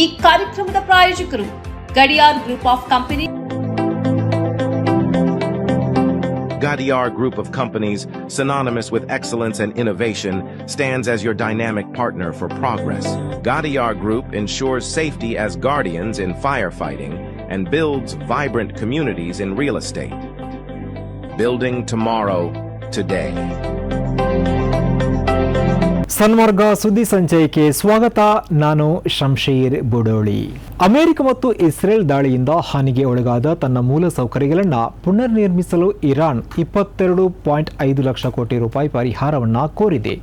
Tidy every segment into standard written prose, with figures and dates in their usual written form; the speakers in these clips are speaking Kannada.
ಈ ಕಾರ್ಯಕ್ರಮದ ಪ್ರಾಯೋಜಕರು Gadiyar group of company. Gadiar Group of Companies, synonymous with excellence and innovation, stands as your dynamic partner for progress. Gadiar Group ensures safety as guardians in firefighting and builds vibrant communities in real estate. Building tomorrow, today. ಸನ್ಮಾರ್ಗ ಸುದ್ದಿ ಸಂಚಯಕ್ಕೆ ಸ್ವಾಗತ. ನಾನು ಶಂಶೀರ್ ಬುಡೋಳಿ. ಅಮೆರಿಕ ಮತ್ತು ಇಸ್ರೇಲ್ ದಾಳಿಯಿಂದ ಹಾನಿಗೆ ಒಳಗಾದ ತನ್ನ ಮೂಲ ಸೌಕರ್ಯಗಳನ್ನು ಪುನರ್ ನಿರ್ಮಿಸಲು ಇರಾನ್ 22.5 ಲಕ್ಷ ಕೋಟಿ ರೂಪಾಯಿ ಪರಿಹಾರವನ್ನು ಕೋರಿದೆ.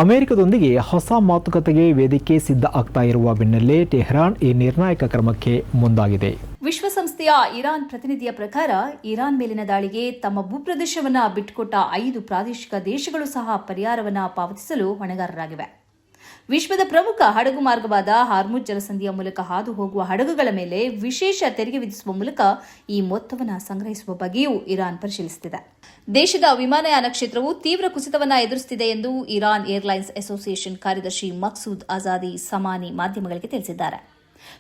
ಅಮೆರಿಕದೊಂದಿಗೆ ಹೊಸ ಮಾತುಕತೆಗೆ ವೇದಿಕೆ ಸಿದ್ಧ ಆಗ್ತಾ ಇರುವ ಬೆನ್ನಲ್ಲೇ ಟೆಹರಾನ್ ಈ ನಿರ್ಣಾಯಕ ಕ್ರಮಕ್ಕೆ ಮುಂದಾಗಿದೆ. ವಿಶ್ವಸಂಸ್ಥೆಯ ಇರಾನ್ ಪ್ರತಿನಿಧಿಯ ಪ್ರಕಾರ ಇರಾನ್ ಮೇಲಿನ ದಾಳಿಗೆ ತಮ್ಮ ಭೂಪ್ರದೇಶವನ್ನು ಬಿಟ್ಟುಕೊಟ್ಟ 5 ಪ್ರಾದೇಶಿಕ ದೇಶಗಳು ಸಹ ಪರಿಹಾರವನ್ನು ಪಾವತಿಸಲು ಹೊಣೆಗಾರರಾಗಿವೆ. ವಿಶ್ವದ ಪ್ರಮುಖ ಹಡಗು ಮಾರ್ಗವಾದ ಹಾರ್ಮುಜ್ ಜಲಸಂಧಿಯ ಮೂಲಕ ಹಾದು ಹೋಗುವ ಹಡಗುಗಳ ಮೇಲೆ ವಿಶೇಷ ತೆರಿಗೆ ವಿಧಿಸುವ ಮೂಲಕ ಈ ಮೊತ್ತವನ್ನು ಸಂಗ್ರಹಿಸುವ ಬಗ್ಗೆಯೂ ಇರಾನ್ ಪರಿಶೀಲಿಸುತ್ತಿದೆ. ದೇಶದ ವಿಮಾನಯಾನ ಕ್ಷೇತ್ರವು ತೀವ್ರ ಕುಸಿತವನ್ನು ಎದುರಿಸುತ್ತಿದೆ ಎಂದು ಇರಾನ್ ಏರ್ಲೈನ್ಸ್ ಅಸೋಸಿಯೇಷನ್ ಕಾರ್ಯದರ್ಶಿ ಮಕ್ಸೂದ್ ಅಜಾದಿ ಸಮಾನಿ ಮಾಧ್ಯಮಗಳಿಗೆ ತಿಳಿಸಿದ್ದಾರೆ.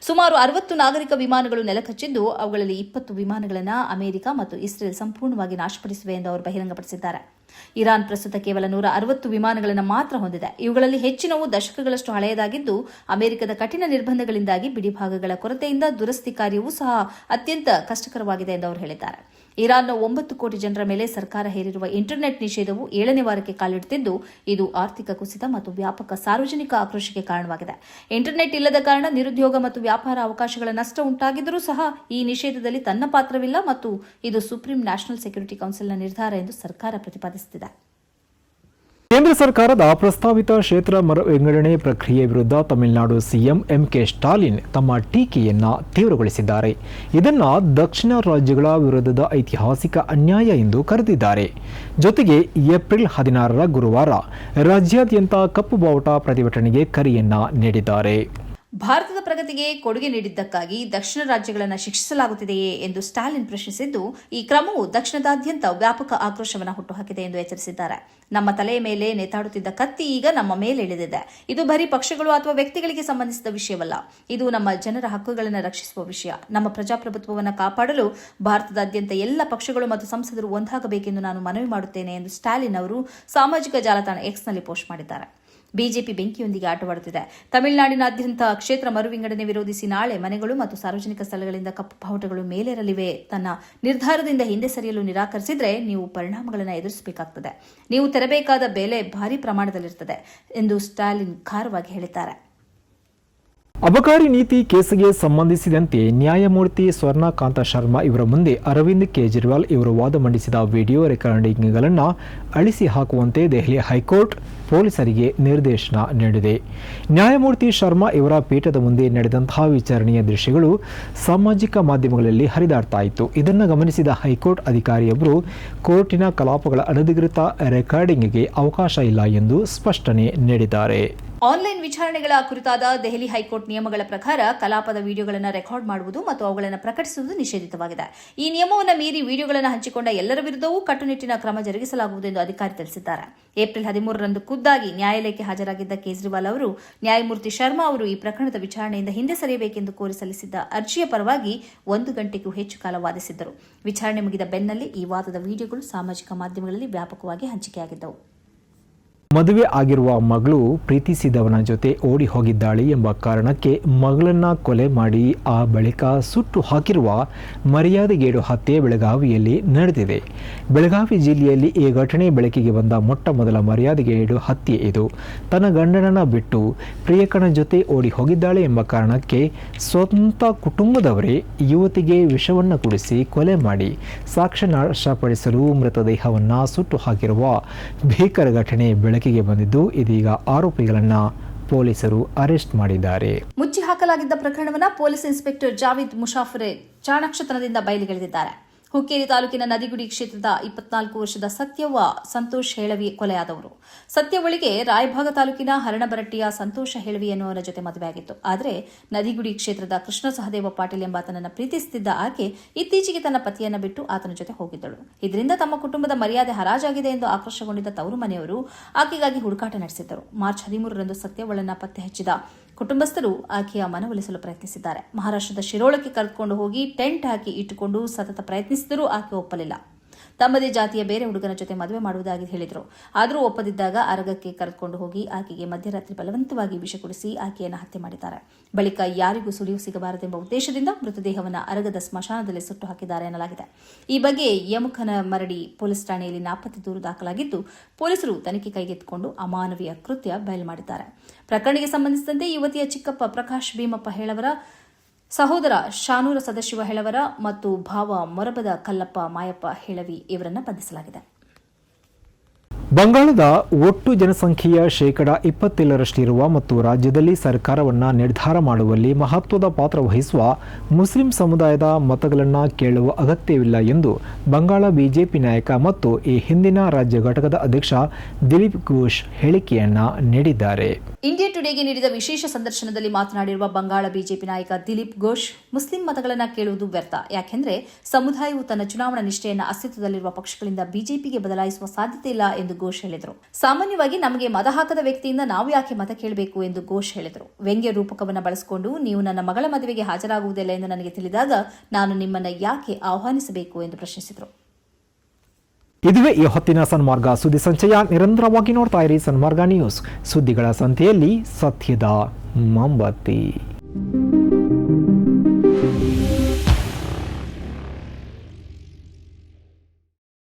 ಸುಮಾರು 60 ನಾಗರಿಕ ವಿಮಾನಗಳು ನೆಲಕಚ್ಚಿದ್ದು ಅವುಗಳಲ್ಲಿ 20 ವಿಮಾನಗಳನ್ನು ಅಮೆರಿಕ ಮತ್ತು ಇಸ್ರೇಲ್ ಸಂಪೂರ್ಣವಾಗಿ ನಾಶಪಡಿಸಿವೆ ಎಂದು ಅವರು ಬಹಿರಂಗಪಡಿಸಿದ್ದಾರೆ. ಇರಾನ್ ಪ್ರಸ್ತುತ ಕೇವಲ 160 ವಿಮಾನಗಳನ್ನು ಮಾತ್ರ ಹೊಂದಿದೆ. ಇವುಗಳಲ್ಲಿ ಹೆಚ್ಚಿನವು ದಶಕಗಳಷ್ಟು ಹಳೆಯದಾಗಿದ್ದು ಅಮೆರಿಕದ ಕಠಿಣ ನಿರ್ಬಂಧಗಳಿಂದಾಗಿ ಬಿಡಿಭಾಗಗಳ ಕೊರತೆಯಿಂದ ದುರಸ್ತಿ ಕಾರ್ಯವೂ ಸಹ ಅತ್ಯಂತ ಕಷ್ಟಕರವಾಗಿದೆ ಎಂದು ಅವರು ಹೇಳಿದ್ದಾರೆ. ಇರಾನ್ನ 9 ಕೋಟಿ ಜನರ ಮೇಲೆ ಸರ್ಕಾರ ಹೇರಿರುವ ಇಂಟರ್ನೆಟ್ ನಿಷೇಧವು 7ನೇ ವಾರಕ್ಕೆ ಕಾಲಿಡುತ್ತಿದ್ದು ಇದು ಆರ್ಥಿಕ ಕುಸಿತ ಮತ್ತು ವ್ಯಾಪಕ ಸಾರ್ವಜನಿಕ ಆಕ್ರೋಶಕ್ಕೆ ಕಾರಣವಾಗಿದೆ. ಇಂಟರ್ನೆಟ್ ಇಲ್ಲದ ಕಾರಣ ನಿರುದ್ಯೋಗ ಮತ್ತು ವ್ಯಾಪಾರ ಅವಕಾಶಗಳ ನಷ್ಟ ಉಂಟಾಗಿದ್ದರೂ ಸಹ ಈ ನಿಷೇಧದಲ್ಲಿ ತನ್ನ ಪಾತ್ರವಿಲ್ಲ ಮತ್ತು ಇದು ಸುಪ್ರೀಂ ನ್ಯಾಷನಲ್ ಸೆಕ್ಯೂರಿಟಿ ಕೌನ್ಸಿಲ್ನ ನಿರ್ಧಾರ ಎಂದು ಸರ್ಕಾರ ಪ್ರತಿಪಾದಿಸುತ್ತಿದೆ. ಕೇಂದ್ರ ಸರ್ಕಾರದ ಪ್ರಸ್ತಾವಿತ ಕ್ಷೇತ್ರ ಮರು ವಿಂಗಡಣೆ ಪ್ರಕ್ರಿಯೆ ವಿರುದ್ಧ ತಮಿಳುನಾಡು ಸಿಎಂ ಎಂಕೆ ಸ್ಟಾಲಿನ್ ತಮ್ಮ ಟೀಕೆಯನ್ನು ತೀವ್ರಗೊಳಿಸಿದ್ದಾರೆ. ಇದನ್ನು ದಕ್ಷಿಣ ರಾಜ್ಯಗಳ ವಿರೋಧದ ಐತಿಹಾಸಿಕ ಅನ್ಯಾಯ ಎಂದು ಕರೆದಿದ್ದಾರೆ. ಜೊತೆಗೆ ಏಪ್ರಿಲ್ 16ರ ಗುರುವಾರ ರಾಜ್ಯಾದ್ಯಂತ ಕಪ್ಪು ಬಾವುಟ ಪ್ರತಿಭಟನೆಗೆ ಕರೆಯನ್ನ ನೀಡಿದ್ದಾರೆ. ಭಾರತದ ಪ್ರಗತಿಗೆ ಕೊಡುಗೆ ನೀಡಿದ್ದಕ್ಕಾಗಿ ದಕ್ಷಿಣ ರಾಜ್ಯಗಳನ್ನು ಶಿಕ್ಷಿಸಲಾಗುತ್ತಿದೆಯೇ ಎಂದು ಸ್ಟಾಲಿನ್ ಪ್ರಶ್ನಿಸಿದ್ದು, ಈ ಕ್ರಮವು ದಕ್ಷಿಣದಾದ್ಯಂತ ವ್ಯಾಪಕ ಆಕ್ರೋಶವನ್ನು ಹುಟ್ಟುಹಾಕಿದೆ ಎಂದು ಎಚ್ಚರಿಸಿದ್ದಾರೆ. ನಮ್ಮ ತಲೆಯ ಮೇಲೆ ನೇತಾಡುತ್ತಿದ್ದ ಕತ್ತಿ ಈಗ ನಮ್ಮ ಮೇಲೆ ಇಳಿದಿದೆ. ಇದು ಬರೀ ಪಕ್ಷಗಳು ಅಥವಾ ವ್ಯಕ್ತಿಗಳಿಗೆ ಸಂಬಂಧಿಸಿದ ವಿಷಯವಲ್ಲ, ಇದು ನಮ್ಮ ಜನರ ಹಕ್ಕುಗಳನ್ನು ರಕ್ಷಿಸುವ ವಿಷಯ. ನಮ್ಮ ಪ್ರಜಾಪ್ರಭುತ್ವವನ್ನು ಕಾಪಾಡಲು ಭಾರತದಾದ್ಯಂತ ಎಲ್ಲ ಪಕ್ಷಗಳು ಮತ್ತು ಸಂಸದರು ಒಂದಾಗಬೇಕೆಂದು ನಾನು ಮನವಿ ಮಾಡುತ್ತೇನೆ ಎಂದು ಸ್ಟಾಲಿನ್ ಅವರು ಸಾಮಾಜಿಕ ಜಾಲತಾಣ ಎಕ್ಸ್ನಲ್ಲಿ ಪೋಸ್ಟ್ ಮಾಡಿದ್ದಾರೆ. ಬಿಜೆಪಿ ಬೆಂಕಿಯೊಂದಿಗೆ ಆಟವಾಡುತ್ತಿದೆ. ತಮಿಳುನಾಡಿನಾದ್ಯಂತ ಕ್ಷೇತ್ರ ಮರುವಿಂಗಡಣೆ ವಿರೋಧಿಸಿ ನಾಳೆ ಮನೆಗಳು ಮತ್ತು ಸಾರ್ವಜನಿಕ ಸ್ಥಳಗಳಿಂದ ಕಪ್ಪು ಬಾವುಟಗಳು ಮೇಲೇರಲಿವೆ. ತನ್ನ ನಿರ್ಧಾರದಿಂದ ಹಿಂದೆ ಸರಿಯಲು ನಿರಾಕರಿಸಿದರೆ ನೀವು ಪರಿಣಾಮಗಳನ್ನು ಎದುರಿಸಬೇಕಾಗುತ್ತದೆ. ನೀವು ತೆರಬೇಕಾದ ಬೆಲೆ ಭಾರೀ ಪ್ರಮಾಣದಲ್ಲಿರುತ್ತದೆ ಎಂದು ಸ್ಟಾಲಿನ್ ಖಾರವಾಗಿ ಹೇಳಿದ್ದಾರೆ. ಅಬಕಾರಿ ನೀತಿ ಕೇಸಿಗೆ ಸಂಬಂಧಿಸಿದಂತೆ ನ್ಯಾಯಮೂರ್ತಿ ಸ್ವರ್ಣಕಾಂತ ಶರ್ಮಾ ಇವರ ಮುಂದೆ ಅರವಿಂದ್ ಕೇಜ್ರಿವಾಲ್ ಇವರು ವಾದ ಮಂಡಿಸಿದ ವಿಡಿಯೋ ರೆಕಾರ್ಡಿಂಗ್ಗಳನ್ನು ಅಳಿಸಿ ಹಾಕುವಂತೆ ದೆಹಲಿ ಹೈಕೋರ್ಟ್ ಪೊಲೀಸರಿಗೆ ನಿರ್ದೇಶನ ನೀಡಿದೆ. ನ್ಯಾಯಮೂರ್ತಿ ಶರ್ಮಾ ಇವರ ಪೀಠದ ಮುಂದೆ ನಡೆದಂತಹ ವಿಚಾರಣೆಯ ದೃಶ್ಯಗಳು ಸಾಮಾಜಿಕ ಮಾಧ್ಯಮಗಳಲ್ಲಿ ಹರಿದಾಡ್ತಾ ಇತ್ತು. ಇದನ್ನು ಗಮನಿಸಿದ ಹೈಕೋರ್ಟ್ ಅಧಿಕಾರಿಯೊಬ್ಬರು ಕೋರ್ಟಿನ ಕಲಾಪಗಳ ಅನಧಿಕೃತ ರೆಕಾರ್ಡಿಂಗ್ಗೆ ಅವಕಾಶ ಇಲ್ಲ ಎಂದು ಸ್ಪಷ್ಟನೆ ನೀಡಿದ್ದಾರೆ. ಆನ್ಲೈನ್ ವಿಚಾರಣೆಗಳ ಕುರಿತಾದ ದೆಹಲಿ ಹೈಕೋರ್ಟ್ ನಿಯಮಗಳ ಪ್ರಕಾರ ಕಲಾಪದ ವಿಡಿಯೋಗಳನ್ನು ರೆಕಾರ್ಡ್ ಮಾಡುವುದು ಮತ್ತು ಅವುಗಳನ್ನು ಪ್ರಕಟಿಸುವುದು ನಿಷೇಧಿತವಾಗಿದೆ. ಈ ನಿಯಮವನ್ನು ಮೀರಿ ವಿಡಿಯೋಗಳನ್ನು ಹಂಚಿಕೊಂಡ ಎಲ್ಲರ ವಿರುದ್ಧವೂ ಕಟ್ಟುನಿಟ್ಟಿನ ಕ್ರಮ ಜರುಗಿಸಲಾಗುವುದು ಎಂದು ಅಧಿಕಾರಿ ತಿಳಿಸಿದ್ದಾರೆ. ಏಪ್ರಿಲ್ 13ರಂದು ಖುದ್ದಾಗಿ ನ್ಯಾಯಾಲಯಕ್ಕೆ ಹಾಜರಾಗಿದ್ದ ಕೇಜ್ರಿವಾಲ್ ಅವರು ನ್ಯಾಯಮೂರ್ತಿ ಶರ್ಮಾ ಅವರು ಈ ಪ್ರಕರಣದ ವಿಚಾರಣೆಯಿಂದ ಹಿಂದೆ ಸರಿಯಬೇಕೆಂದು ಕೋರಿ ಸಲ್ಲಿಸಿದ್ದ ಅರ್ಜಿಯ ಪರವಾಗಿ 1 ಗಂಟೆಗೂ ಹೆಚ್ಚು ಕಾಲ ವಾದಿಸಿದ್ದರು. ವಿಚಾರಣೆ ಮುಗಿದ ಬೆನ್ನಲ್ಲೇ ಈ ವಾದದ ವಿಡಿಯೋಗಳು ಸಾಮಾಜಿಕ ಮಾಧ್ಯಮಗಳಲ್ಲಿ ವ್ಯಾಪಕವಾಗಿ ಹಂಚಿಕೆಯಾಗಿದ್ದವು. ಮದುವೆ ಆಗಿರುವ ಮಗಳು ಪ್ರೀತಿಸಿದವನ ಜೊತೆ ಓಡಿ ಹೋಗಿದ್ದಾಳೆ ಎಂಬ ಕಾರಣಕ್ಕೆ ಮಗಳನ್ನ ಕೊಲೆ ಮಾಡಿ ಆ ಬಳಿಕ ಸುಟ್ಟು ಹಾಕಿರುವ ಮರ್ಯಾದೆಗೇಡು ಹತ್ಯೆ ಬೆಳಗಾವಿಯಲ್ಲಿ ನಡೆದಿದೆ. ಬೆಳಗಾವಿ ಜಿಲ್ಲೆಯಲ್ಲಿ ಈ ಘಟನೆ ಬೆಳಕಿಗೆ ಬಂದ ಮೊಟ್ಟ ಮೊದಲ ಮರ್ಯಾದೆಗೇಡು ಹತ್ಯೆ ಇದು. ತನ್ನ ಗಂಡನನ್ನ ಬಿಟ್ಟು ಪ್ರಿಯಕರನ ಜೊತೆ ಓಡಿ ಹೋಗಿದ್ದಾಳೆ ಎಂಬ ಕಾರಣಕ್ಕೆ ಸ್ವಂತ ಕುಟುಂಬದವರೇ ಯುವತಿಗೆ ವಿಷವನ್ನು ಕುಡಿಸಿ ಕೊಲೆ ಮಾಡಿ ಸಾಕ್ಷ್ಯ ನಾಶಪಡಿಸಲು ಮೃತದೇಹವನ್ನು ಸುಟ್ಟು ಹಾಕಿರುವ ಭೀಕರ ಘಟನೆ ಬೆಳಕಿಗೆ ಬಂದಿದ್ದು ಇದೀಗ ಆರೋಪಿಗಳನ್ನ ಪೊಲೀಸರು ಅರೆಸ್ಟ್ ಮಾಡಿದ್ದಾರೆ. ಮುಚ್ಚಿ ಹಾಕಲಾಗಿದ್ದ ಪ್ರಕರಣವನ್ನು ಪೊಲೀಸ್ ಇನ್ಸ್ಪೆಕ್ಟರ್ ಜಾವೀದ್ ಮುಷಾಫರೆ ಚಾಣಾಕ್ಷತನದಿಂದ ಬಯಲಿಗೆಳೆದಿದ್ದಾರೆ. ಹುಕ್ಕೇರಿ ತಾಲೂಕಿನ ನದಿಗುಡಿ ಕ್ಷೇತ್ರದ 24 ವರ್ಷದ ಸತ್ಯವ್ವ ಸಂತೋಷ್ ಹೇಳವಿ ಕೊಲೆಯಾದವರು. ಸತ್ಯವಳಿಗೆ ರಾಯಭಾಗ ತಾಲೂಕಿನ ಹರಣಬರಟ್ಟಿಯ ಸಂತೋಷ ಹೇಳವಿ ಎನ್ನುವರ ಜೊತೆ ಮದುವೆಯಾಗಿತ್ತು. ಆದರೆ ನದಿಗುಡಿ ಕ್ಷೇತ್ರದ ಕೃಷ್ಣ ಸಹದೇವ ಪಾಟೀಲ್ ಎಂಬಾತನನ್ನು ಪ್ರೀತಿಸುತ್ತಿದ್ದ ಆಕೆ ಇತ್ತೀಚೆಗೆ ತನ್ನ ಪತಿಯನ್ನು ಬಿಟ್ಟು ಆತನ ಜೊತೆ ಹೋಗಿದ್ದಳು. ಇದರಿಂದ ತಮ್ಮ ಕುಟುಂಬದ ಮರ್ಯಾದೆ ಹರಾಜಾಗಿದೆ ಎಂದು ಆಕ್ರೋಶಗೊಂಡಿದ್ದ ತವರು ಮನೆಯವರು ಆಕೆಗಾಗಿ ಹುಡುಕಾಟ ನಡೆಸಿದ್ದರು. ಮಾರ್ಚ್ 13ರಂದು ಸತ್ಯವಳನ್ನು ಪತ್ತೆ ಹಚ್ಚಿದ ಕುಟುಂಬಸ್ಥರು ಆಕೆಯ ಮನವೊಲಿಸಲು ಪ್ರಯತ್ನಿಸಿದ್ದಾರೆ. ಮಹಾರಾಷ್ಟ್ರದ ಶಿರೋಳಕ್ಕೆ ಕರೆದುಕೊಂಡು ಹೋಗಿ ಟೆಂಟ್ ಹಾಕಿ ಇಟ್ಟುಕೊಂಡು ಸತತ ಪ್ರಯತ್ನಿಸಿದರೂ ಆಕೆ ಒಪ್ಪಲಿಲ್ಲ. ತಮ್ಮದೇ ಜಾತಿಯ ಬೇರೆ ಹುಡುಗನ ಜೊತೆ ಮದುವೆ ಮಾಡುವುದಾಗಿ ಹೇಳಿದರು. ಆದರೂ ಒಪ್ಪದಿದ್ದಾಗ ಅರಗಕ್ಕೆ ಕರೆದುಕೊಂಡು ಹೋಗಿ ಆಕೆಗೆ ಮಧ್ಯರಾತ್ರಿ ಬಲವಂತವಾಗಿ ವಿಷ ಕುಡಿಸಿ ಆಕೆಯನ್ನು ಹತ್ಯೆ ಮಾಡಿದ್ದಾರೆ. ಬಳಿಕ ಯಾರಿಗೂ ಸುಳಿವು ಸಿಗಬಾರದೆಂಬ ಉದ್ದೇಶದಿಂದ ಮೃತದೇಹವನ್ನು ಅರಗದ ಸ್ಮಶಾನದಲ್ಲಿ ಸುಟ್ಟು ಹಾಕಿದ್ದಾರೆ ಎನ್ನಲಾಗಿದೆ. ಈ ಬಗ್ಗೆ ಯಮುಕನಮರಡಿ ಪೊಲೀಸ್ ಠಾಣೆಯಲ್ಲಿ ನಾಪತ್ತೆ ದೂರು ದಾಖಲಾಗಿದ್ದು, ಪೊಲೀಸರು ತನಿಖೆ ಕೈಗೆತ್ತಿಕೊಂಡು ಅಮಾನವೀಯ ಕೃತ್ಯ ಬಯಲು ಮಾಡಿದ್ದಾರೆ. ಪ್ರಕರಣಕ್ಕೆ ಸಂಬಂಧಿಸಿದಂತೆ ಯುವತಿಯ ಚಿಕ್ಕಪ್ಪ ಪ್ರಕಾಶ್ ಭೀಮಪ್ಪ ಹೇಳವರ, ಸಹೋದರ ಶಾನೂರ ಸದಾಶಿವ ಹೇಳವರ ಮತ್ತು ಭಾವ ಮೊರಬದ ಕಲ್ಲಪ್ಪ ಮಾಯಪ್ಪ ಹೇಳವಿ ಇವರನ್ನು ಬಂಧಿಸಲಾಗಿದೆ. ಬಂಗಾಳದ ಒಟ್ಟು ಜನಸಂಖ್ಯೆಯ ಶೇಕಡ 27ರಷ್ಟಿರುವ ಮತ್ತು ರಾಜ್ಯದಲ್ಲಿ ಸರ್ಕಾರವನ್ನು ನಿರ್ಧಾರ ಮಾಡುವಲ್ಲಿ ಮಹತ್ವದ ಪಾತ್ರ ವಹಿಸುವ ಮುಸ್ಲಿಂ ಸಮುದಾಯದ ಮತಗಳನ್ನು ಕೇಳುವ ಅಗತ್ಯವಿಲ್ಲ ಎಂದು ಬಂಗಾಳ ಬಿಜೆಪಿ ನಾಯಕ ಮತ್ತು ಈ ಹಿಂದಿನ ರಾಜ್ಯ ಘಟಕದ ಅಧ್ಯಕ್ಷ ದಿಲೀಪ್ ಘೋಷ್ ಹೇಳಿಕೆಯನ್ನ ನೀಡಿದ್ದಾರೆ. ಇಂಡಿಯಾ ಟುಡೇಗೆ ನೀಡಿದ ವಿಶೇಷ ಸಂದರ್ಶನದಲ್ಲಿ ಮಾತನಾಡಿರುವ ಬಂಗಾಳ ಬಿಜೆಪಿ ನಾಯಕ ದಿಲೀಪ್ ಘೋಷ್, ಮುಸ್ಲಿಂ ಮತಗಳನ್ನು ಕೇಳುವುದು ವ್ಯರ್ಥ. ಯಾಕೆಂದರೆ ಸಮುದಾಯವು ತನ್ನ ಚುನಾವಣಾ ನಿಷ್ಠೆಯನ್ನು ಅಸ್ತಿತ್ವದಲ್ಲಿರುವ ಪಕ್ಷಗಳಿಂದ ಬಿಜೆಪಿಗೆ ಬದಲಾಯಿಸುವ ಸಾಧ್ಯತೆ ಇಲ್ಲ ಎಂದು ಘೋಷ್ ಹೇಳಿದರು. ಸಾಮಾನ್ಯವಾಗಿ ನಮಗೆ ಮತ ಹಾಕದ ವ್ಯಕ್ತಿಯಿಂದ ನಾವು ಯಾಕೆ ಮತ ಕೇಳಬೇಕು ಎಂದು ಘೋಷ್ ಹೇಳಿದರು. ವ್ಯಂಗ್ಯ ರೂಪಕವನ್ನು ಬಳಸಿಕೊಂಡು ನೀವು ನನ್ನ ಮಗಳ ಮದುವೆಗೆ ಹಾಜರಾಗುವುದಿಲ್ಲ ಎಂದು ನನಗೆ ತಿಳಿದಾಗ ನಾನು ನಿಮ್ಮನ್ನು ಯಾಕೆ ಆಹ್ವಾನಿಸಬೇಕು ಎಂದು ಪ್ರಶ್ನಿಸಿದರು. ಇದುವೇ ಈ ಹೊತ್ತಿನ ಸನ್ಮಾರ್ಗ ಸುದ್ದಿ ಸಂಚಯ. ನಿರಂತರವಾಗಿ ನೋಡ್ತಾ ಇರಿ ಸನ್ಮಾರ್ಗ ನ್ಯೂಸ್, ಸುದ್ದಿಗಳ ಸಂತೆಯಲ್ಲಿ ಸತ್ಯದ ಮೊಂಬತ್ತಿ.